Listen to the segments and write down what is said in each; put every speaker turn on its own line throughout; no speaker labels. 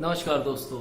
नमस्कार दोस्तों,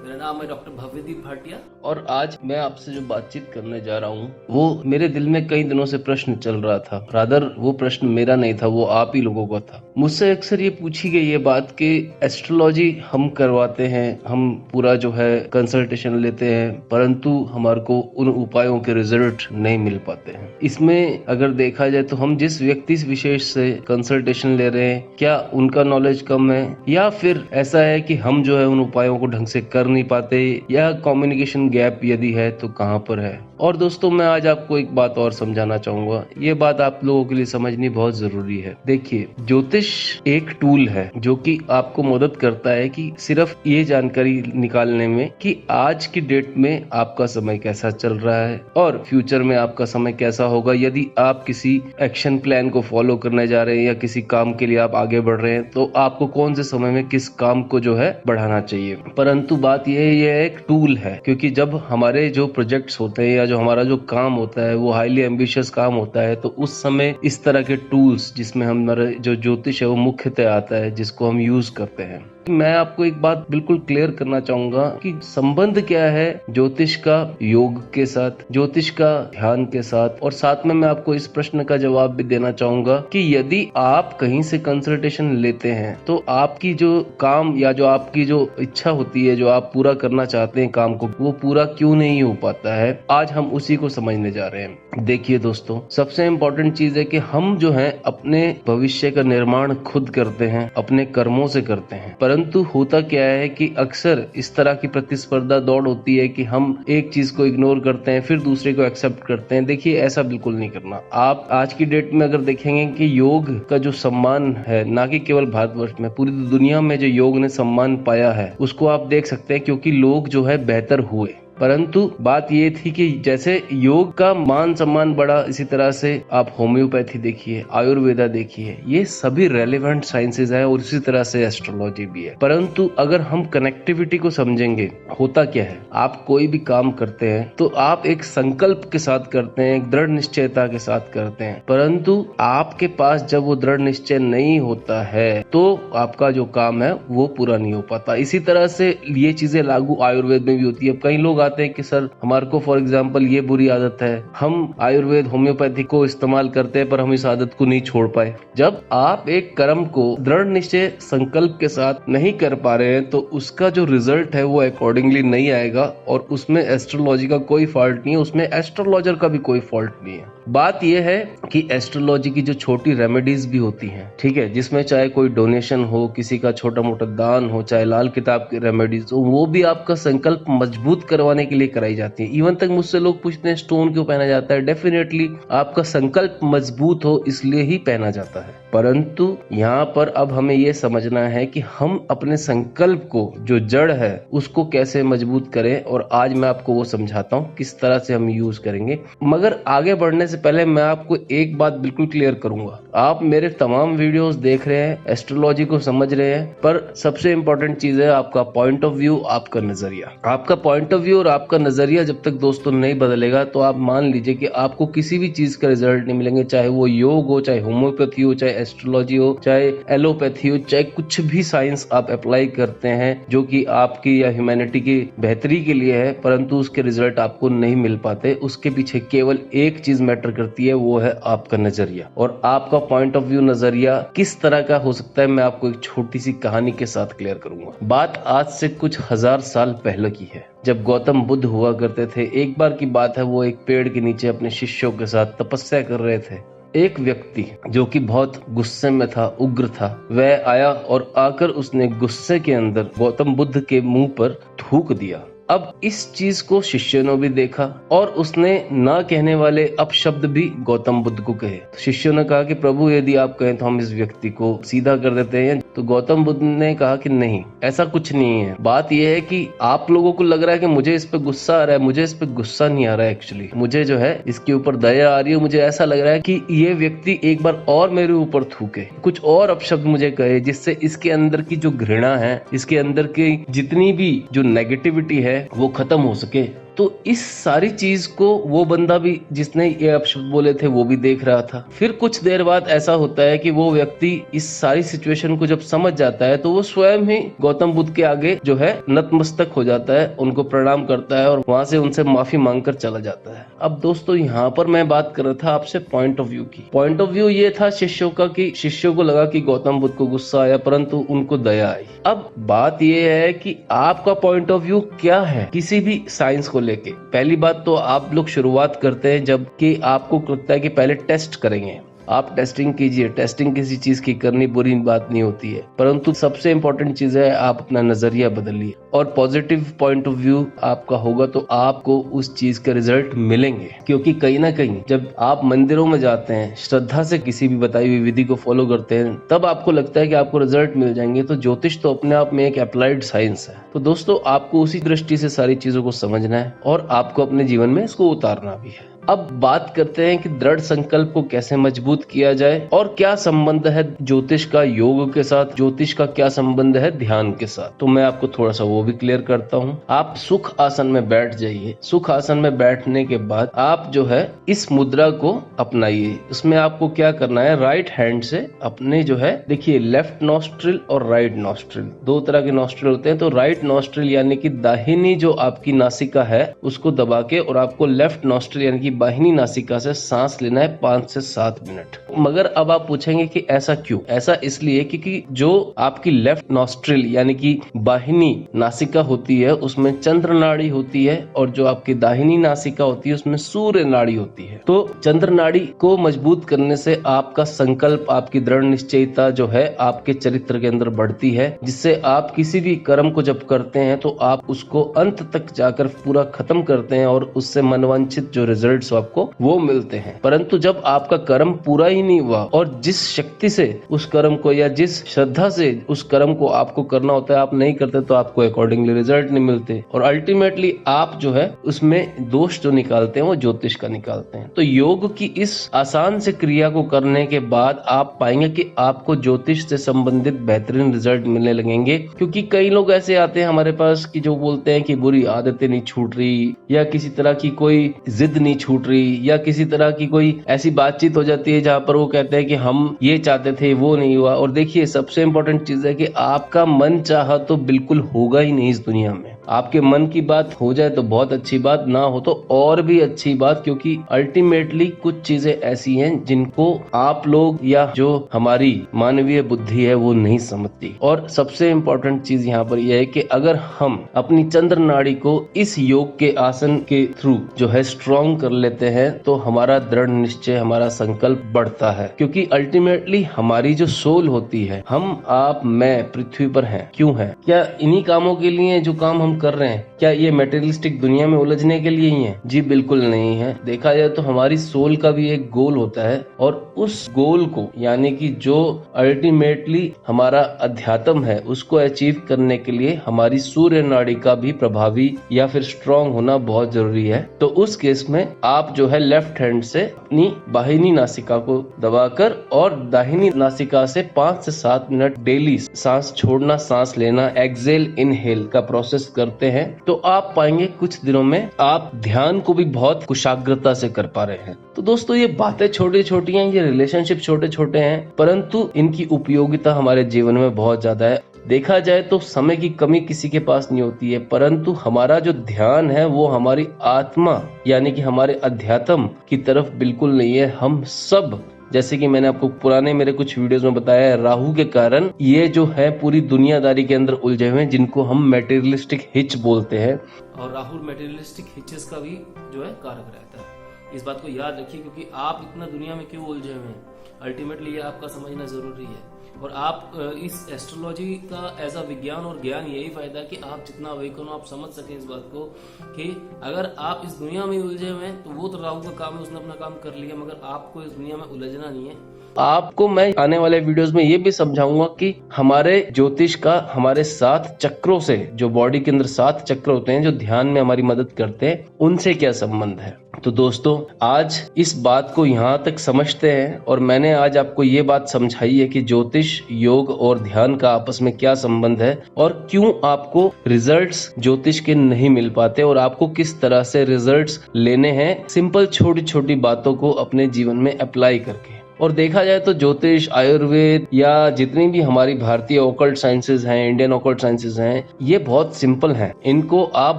मेरा नाम है डॉक्टर भव्यदीप भाटिया।
और आज मैं आपसे जो बातचीत करने जा रहा हूँ वो मेरे दिल में कई दिनों से प्रश्न चल रहा था। रादर वो प्रश्न मेरा नहीं था, वो आप ही लोगों का था। मुझसे अक्सर ये पूछी गई ये बात कि एस्ट्रोलॉजी हम करवाते हैं, हम पूरा जो है कंसल्टेशन लेते हैं, परंतु हमारे को उन उपायों के रिजल्ट नहीं मिल पाते हैं। इसमें अगर देखा जाए तो हम जिस व्यक्ति विशेष से कंसल्टेशन ले रहे हैं, क्या उनका नॉलेज कम है या फिर ऐसा है कि हम जो है उन उपायों को ढंग से कर नहीं पाते, या कम्युनिकेशन गैप यदि है तो कहाँ पर है। और दोस्तों, मैं आज आपको एक बात और समझाना चाहूंगा। ये बात आप लोगों के लिए समझनी बहुत जरूरी है। देखिए, ज्योतिष एक टूल है जो कि आपको मदद करता है कि सिर्फ ये जानकारी निकालने में कि आज की डेट में आपका समय कैसा चल रहा है और फ्यूचर में आपका समय कैसा होगा यदि आप किसी एक्शन प्लान को फॉलो करने जा रहे हैं या किसी काम के लिए आप आगे बढ़ रहे हैं, तो आपको कौन से समय में किस काम को जो है बढ़ाना चाहिए। परंतु बात यह एक टूल है, क्योंकि जब हमारे जो प्रोजेक्ट्स होते हैं या जो हमारा जो काम होता है वो हाईली एम्बिशियस काम होता है, तो उस समय इस तरह के टूल्स जिसमें हमारे जो ज्योतिष है वो मुख्यतः आता है, जिसको हम यूज करते हैं। मैं आपको एक बात बिल्कुल क्लियर करना चाहूंगा कि संबंध क्या है ज्योतिष का योग के साथ, ज्योतिष का ध्यान के साथ। और साथ में मैं आपको इस प्रश्न का जवाब भी देना चाहूंगा कि यदि आप कहीं से कंसल्टेशन लेते हैं तो आपकी जो काम या जो आपकी जो इच्छा होती है, जो आप पूरा करना चाहते हैं काम को, वो पूरा क्यों नहीं हो पाता है, आज हम उसी को समझने जा रहे हैं। देखिए दोस्तों, सबसे इम्पोर्टेंट चीज है कि हम जो है अपने भविष्य का निर्माण खुद करते हैं, अपने कर्मों से करते हैं। परंतु होता क्या है कि अक्सर इस तरह की प्रतिस्पर्धा दौड़ होती है कि हम एक चीज को इग्नोर करते हैं फिर दूसरे को एक्सेप्ट करते हैं। देखिए, ऐसा बिल्कुल नहीं करना। आप आज की डेट में अगर देखेंगे कि योग का जो सम्मान है, ना कि केवल भारतवर्ष में, पूरी दुनिया में जो योग ने सम्मान पाया है, उसको आप देख सकते हैं, क्योंकि लोग जो है बेहतर हुए। परंतु बात ये थी कि जैसे योग का मान सम्मान बढ़ा, इसी तरह से आप होम्योपैथी देखिए, आयुर्वेदा देखिए, ये सभी रेलेवेंट साइंसेज है और इसी तरह से एस्ट्रोलॉजी भी है। परंतु अगर हम कनेक्टिविटी को समझेंगे, होता क्या है, आप कोई भी काम करते हैं तो आप एक संकल्प के साथ करते हैं, एक दृढ़ निश्चयता के साथ करते हैं। परंतु आपके पास जब वो दृढ़ निश्चय नहीं होता है तो आपका जो काम है वो पूरा नहीं हो पाता। इसी तरह से ये चीजें लागू आयुर्वेद में भी होती है। कई लोग आते हैं कि सर हमारे को फॉर एग्जांपल ये बुरी आदत है, हम आयुर्वेद होम्योपैथी को इस्तेमाल करते हैं पर हम इस आदत को नहीं छोड़ पाए। जब आप एक कर्म को दृढ़ निश्चय संकल्प के साथ नहीं कर पा रहे हैं तो उसका जो रिजल्ट है वो अकॉर्डिंगली नहीं आएगा, और उसमें एस्ट्रोलॉजी का कोई फॉल्ट नहीं है, उसमें एस्ट्रोलॉजर का भी कोई फॉल्ट नहीं है। बात यह है कि एस्ट्रोलॉजी की जो छोटी रेमेडीज भी होती हैं, ठीक है, जिसमें चाहे कोई डोनेशन हो, किसी का छोटा मोटा दान हो, चाहे लाल किताब की रेमेडीज हो, वो भी आपका संकल्प मजबूत करवाने के लिए कराई जाती है। इवन तक मुझसे लोग पूछते हैं स्टोन क्यों पहना जाता है। डेफिनेटली आपका संकल्प मजबूत हो इसलिए ही पहना जाता है। परंतु यहाँ पर अब हमें यह समझना है कि हम अपने संकल्प को, जो जड़ है, उसको कैसे मजबूत करें, और आज मैं आपको वो समझाता हूँ किस तरह से हम यूज करेंगे। मगर आगे बढ़ने से पहले मैं आपको एक बात बिल्कुल क्लियर करूंगा। आप मेरे तमाम वीडियोस देख रहे हैं, एस्ट्रोलॉजी को समझ रहे हैं, पर सबसे इंपॉर्टेंट चीज है आपका पॉइंट ऑफ व्यू, आपका नजरिया। आपका पॉइंट ऑफ व्यू और आपका नजरिया जब तक दोस्तों नहीं बदलेगा तो आप मान लीजिए कि आपको किसी भी चीज का रिजल्ट नहीं मिलेंगे, चाहे वो योग हो, चाहे होम्योपैथी हो, चाहे एस्ट्रोलॉजी हो, चाहे एलोपैथी हो, चाहे कुछ भी साइंस आप अप्लाई करते हैं जो कि आपकी या ह्यूमैनिटी की बेहतरी के लिए है, परंतु उसके रिजल्ट आपको नहीं मिल पाते। उसके पीछे केवल एक चीज मैटर करती है, वो है आपका नजरिया। और आपका पॉइंट ऑफ व्यू, नजरिया किस तरह का हो सकता है, मैं आपको एक छोटी सी कहानी के साथ क्लियर करूंगा। बात आज से कुछ 1000 साल पहले की है, जब गौतम बुद्ध हुआ करते थे। एक बार की बात है, वो एक पेड़ के नीचे अपने शिष्यों के साथ तपस्या कर रहे थे। एक व्यक्ति जो कि बहुत गुस्से में था, उग्र था, वह आया और आकर उसने गुस्से के अंदर गौतम बुद्ध के मुंह पर थूक दिया। अब इस चीज को शिष्य ने भी देखा और उसने ना कहने वाले अपशब्द भी गौतम बुद्ध को कहे। शिष्यों ने कहा कि प्रभु यदि आप कहें तो हम इस व्यक्ति को सीधा कर देते हैं। तो गौतम बुद्ध ने कहा कि नहीं, ऐसा कुछ नहीं है। बात यह है कि आप लोगों को लग रहा है कि मुझे इस पे गुस्सा आ रहा है, मुझे इस पे गुस्सा नहीं आ रहा है। एक्चुअली मुझे जो है इसके ऊपर दया आ रही है। मुझे ऐसा लग रहा है कि ये व्यक्ति एक बार और मेरे ऊपर थूके, कुछ और अपशब्द मुझे कहे, जिससे इसके अंदर की जो घृणा है, इसके अंदर की जितनी भी जो नेगेटिविटी है वो खत्म हो सके। तो इस सारी चीज को वो बंदा भी जिसने ये अपशब्द बोले थे वो भी देख रहा था। फिर कुछ देर बाद ऐसा होता है कि वो व्यक्ति इस सारी सिचुएशन को जब समझ जाता है तो वो स्वयं ही गौतम बुद्ध के आगे जो है नतमस्तक हो जाता है, उनको प्रणाम करता है और वहां से उनसे माफी मांगकर चला जाता है। अब दोस्तों यहाँ पर मैं बात कर रहा था आपसे पॉइंट ऑफ व्यू की। पॉइंट ऑफ व्यू ये था शिष्यों का कि शिष्यों को लगा कि गौतम बुद्ध को गुस्सा आया परंतु उनको दया आई। अब बात ये है कि आपका पॉइंट ऑफ व्यू क्या है किसी भी साइंस को लेके। पहली बात तो आप लोग शुरुआत करते हैं जबकि आपको लगता है कि पहले टेस्ट करेंगे, आप टेस्टिंग कीजिए। टेस्टिंग किसी चीज की करनी बुरी बात नहीं होती है, परंतु सबसे इंपॉर्टेंट चीज है आप अपना नजरिया बदलिए और पॉजिटिव पॉइंट ऑफ व्यू आपका होगा तो आपको उस चीज के रिजल्ट मिलेंगे। क्योंकि कहीं ना कहीं जब आप मंदिरों में जाते हैं, श्रद्धा से किसी भी बताई हुई विधि को फॉलो करते हैं, तब आपको लगता है कि आपको रिजल्ट मिल जाएंगे। तो ज्योतिष तो अपने आप में एक अप्लाइड साइंस है। तो दोस्तों आपको उसी दृष्टि से सारी चीजों को समझना है और आपको अपने जीवन में इसको उतारना भी है। अब बात करते हैं कि दृढ़ संकल्प को कैसे मजबूत किया जाए और क्या संबंध है ज्योतिष का योग के साथ, ज्योतिष का क्या संबंध है ध्यान के साथ। तो मैं आपको थोड़ा सा वो भी क्लियर करता हूँ। आप सुख आसन में बैठ जाइए। सुख आसन में बैठने के बाद आप जो है इस मुद्रा को अपनाइए। उसमें आपको क्या करना है, राइट हैंड से अपने जो है देखिए लेफ्ट नॉस्ट्रिल और राइट नॉस्ट्रिल, दो तरह के नॉस्ट्रिल होते हैं। तो राइट नॉस्ट्रिल यानी कि दाहिनी जो आपकी नासिका है उसको दबा के और आपको लेफ्ट नॉस्ट्रिल यानी कि बाहिनी नासिका से सांस लेना है 5 से 7 मिनट। मगर अब आप पूछेंगे कि ऐसा क्यों? ऐसा इसलिए क्योंकि जो आपकी लेफ्ट नॉस्ट्रिल यानी कि बाहिनी नासिका होती है उसमें चंद्र नाड़ी होती है और जो आपकी दाहिनी नासिका होती है उसमें सूर्य नाड़ी होती है। तो चंद्र नाड़ी को मजबूत करने से आपका संकल्प, आपकी दृढ़ निश्चयता जो है आपके चरित्र के अंदर बढ़ती है, जिससे आप किसी भी कर्म को जब करते हैं तो आप उसको अंत तक जाकर पूरा खत्म करते हैं और उससे मनवांछित जो रिजल्ट आपको वो मिलते हैं। परंतु जब आपका कर्म पूरा ही नहीं हुआ और जिस शक्ति से उस कर्म को या जिस श्रद्धा से उस कर्म को आपको करना होता है आप नहीं करते तो आपको अकॉर्डिंगली रिजल्ट नहीं मिलते और अल्टीमेटली आप जो है उसमें दोष जो निकालते हैं वो ज्योतिष का निकालते हैं। तो योग की इस आसान से क्रिया को करने के बाद आप पाएंगे कि आपको ज्योतिष से संबंधित बेहतरीन रिजल्ट मिलने लगेंगे। क्योंकि कई लोग ऐसे आते हैं हमारे पास कि जो बोलते हैं कि बुरी आदतें नहीं छूट रही या किसी तरह की कोई जिद नहीं छूट रही या किसी तरह की कोई ऐसी बातचीत हो जाती है जहां पर वो कहते हैं कि हम ये चाहते थे वो नहीं हुआ। और देखिए सबसे इंपॉर्टेंट चीज है कि आपका मन चाहा तो बिल्कुल होगा ही नहीं इस दुनिया में। आपके मन की बात हो जाए तो बहुत अच्छी बात, ना हो तो और भी अच्छी बात। क्योंकि अल्टीमेटली कुछ चीजें ऐसी हैं जिनको आप लोग या जो हमारी मानवीय बुद्धि है वो नहीं समझती। और सबसे इंपॉर्टेंट चीज यहाँ पर यह है कि अगर हम अपनी चंद्र नाड़ी को इस योग के आसन के थ्रू जो है स्ट्रॉन्ग कर लेते हैं तो हमारा दृढ़ निश्चय, हमारा संकल्प बढ़ता है। क्योंकि अल्टीमेटली हमारी जो सोल होती है, हम आप मैं पृथ्वी पर हैं क्यों है? क्या इन्हीं कामों के लिए जो काम हम कर रहे हैं? क्या ये मटेरियलिस्टिक दुनिया में उलझने के लिए ही है? जी बिल्कुल नहीं है। देखा जाए तो हमारी सोल का भी एक गोल होता है और उस गोल को यानी कि जो अल्टीमेटली हमारा अध्यात्म है उसको अचीव करने के लिए हमारी सूर्य नाड़ी का भी प्रभावी या फिर स्ट्रॉन्ग होना बहुत जरूरी है। तो उस केस में आप जो है लेफ्ट हैंड से अपनी बाहिनी नासिका को दबाकर और दाहिनी नासिका से 5 से 7 मिनट डेली सांस छोड़ना, सांस लेना, एक्सेल इनहेल का प्रोसेस करते हैं तो आप पाएंगे कुछ दिनों में आप ध्यान को भी बहुत कुशाग्रता से कर पा रहे हैं। तो दोस्तों ये बातें छोटी छोटी हैं, ये रिलेशनशिप छोटे छोटे हैं, परंतु इनकी उपयोगिता हमारे जीवन में बहुत ज्यादा है। देखा जाए तो समय की कमी किसी के पास नहीं होती है, परंतु हमारा जो ध्यान है वो हमारी आत्मा यानी कि हमारे अध्यात्म की तरफ बिल्कुल नहीं है। हम सब, जैसे कि मैंने आपको पुराने मेरे कुछ वीडियोस में बताया है, राहु के कारण ये जो है पूरी दुनियादारी के अंदर उलझे हुए हैं जिनको हम मटेरियलिस्टिक हिच बोलते हैं।
और राहु मटेरियलिस्टिक हिचेस का भी जो है कारक रहता है। इस बात को याद रखिए क्योंकि आप इतना दुनिया में क्यों उलझे हुए हैं, अल्टीमेटली ये आपका समझना जरूरी है। और आप इस एस्ट्रोलॉजी का एज अ विज्ञान और ज्ञान यही फायदा है कि आप जितना अवेकन हो आप समझ सकें इस बात को कि अगर आप इस दुनिया में उलझे हुए हैं तो वो तो राहु का काम है, उसने अपना काम कर लिया, मगर आपको इस दुनिया में उलझना नहीं है।
आपको मैं आने वाले वीडियोस में ये भी समझाऊंगा कि हमारे ज्योतिष का हमारे 7 चक्रों से, जो बॉडी के अंदर 7 चक्र होते हैं जो ध्यान में हमारी मदद करते हैं, उनसे क्या संबंध है। तो दोस्तों आज इस बात को यहाँ तक समझते हैं और मैंने आज आपको ये बात समझाई है कि ज्योतिष, योग और ध्यान का आपस में क्या संबंध है और क्यों आपको रिजल्ट्स ज्योतिष के नहीं मिल पाते और आपको किस तरह से रिजल्ट्स लेने हैं सिंपल छोटी छोटी बातों को अपने जीवन में अप्लाई करके। और देखा जाए तो ज्योतिष, आयुर्वेद या जितनी भी हमारी भारतीय ऑकल्ट साइंसेज हैं, इंडियन ऑकल्ट साइंसेज हैं, ये बहुत सिंपल हैं। इनको आप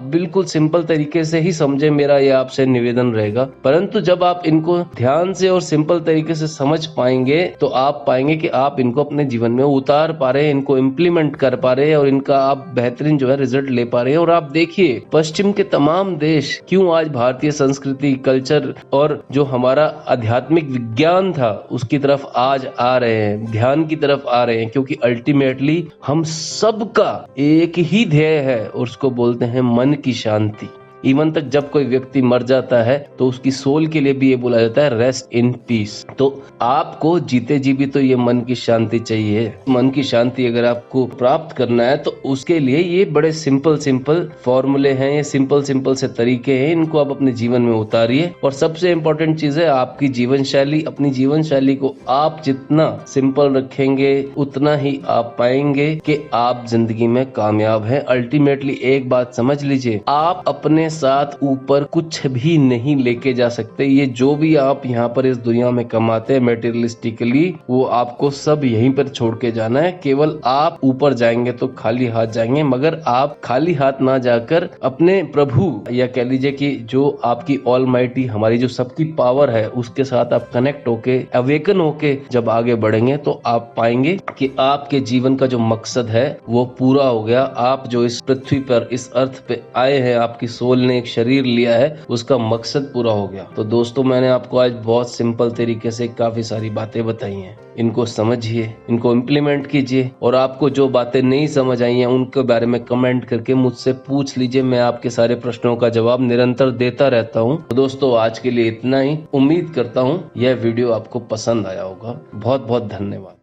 बिल्कुल सिंपल तरीके से ही समझे, मेरा ये आपसे निवेदन रहेगा। परंतु जब आप इनको ध्यान से और सिंपल तरीके से समझ पाएंगे तो आप पाएंगे कि आप इनको अपने जीवन में उतार पा रहे हैं, इनको इम्प्लीमेंट कर पा रहे हैं और इनका आप बेहतरीन जो है रिजल्ट ले पा रहे हैं। और आप देखिए पश्चिम के तमाम देश क्यों आज भारतीय संस्कृति, कल्चर और जो हमारा आध्यात्मिक विज्ञान था उसकी तरफ आज आ रहे हैं, ध्यान की तरफ आ रहे हैं, क्योंकि अल्टीमेटली हम सबका एक ही ध्येय है और उसको बोलते हैं मन की शांति। इवन तक जब कोई व्यक्ति मर जाता है तो उसकी सोल के लिए भी ये बोला जाता है रेस्ट इन पीस। तो आपको जीते जी भी तो ये मन की शांति चाहिए। मन की शांति अगर आपको प्राप्त करना है तो उसके लिए ये बड़े सिंपल फॉर्मूले हैं, ये सिंपल से तरीके हैं, इनको आप अपने जीवन में उतारिए। और सबसे इम्पोर्टेंट चीज है आपकी जीवन शैली। अपनी जीवन शैली को आप जितना सिंपल रखेंगे उतना ही आप पाएंगे कि आप जिंदगी में कामयाब हैं। अल्टीमेटली एक बात समझ लीजिए, आप अपने साथ ऊपर कुछ भी नहीं लेके जा सकते। ये जो भी आप यहाँ पर इस दुनिया में कमाते हैं मेटेरियलिस्टिकली, वो आपको सब यहीं पर छोड़ के जाना है। केवल आप ऊपर जाएंगे तो खाली हाथ जाएंगे, मगर आप खाली हाथ ना जाकर अपने प्रभु या कह लीजिए कि जो आपकी ऑलमाइटी, हमारी जो सबकी पावर है, उसके साथ आप कनेक्ट होके, अवेकन होके जब आगे बढ़ेंगे तो आप पाएंगे कि आपके जीवन का जो मकसद है वो पूरा हो गया। आप जो इस पृथ्वी पर, इस अर्थ पे आए हैं, आपकी सोल ने एक शरीर लिया है, उसका मकसद पूरा हो गया। तो दोस्तों मैंने आपको आज बहुत सिंपल तरीके से काफी सारी बातें बताई हैं। इनको समझिए, इनको इम्प्लीमेंट कीजिए और आपको जो बातें नहीं समझ आई हैं उनके बारे में कमेंट करके मुझसे पूछ लीजिए। मैं आपके सारे प्रश्नों का जवाब निरंतर देता रहता हूँ। तो दोस्तों आज के लिए इतना ही। उम्मीद करता हूँ यह वीडियो आपको पसंद आया होगा। बहुत बहुत धन्यवाद।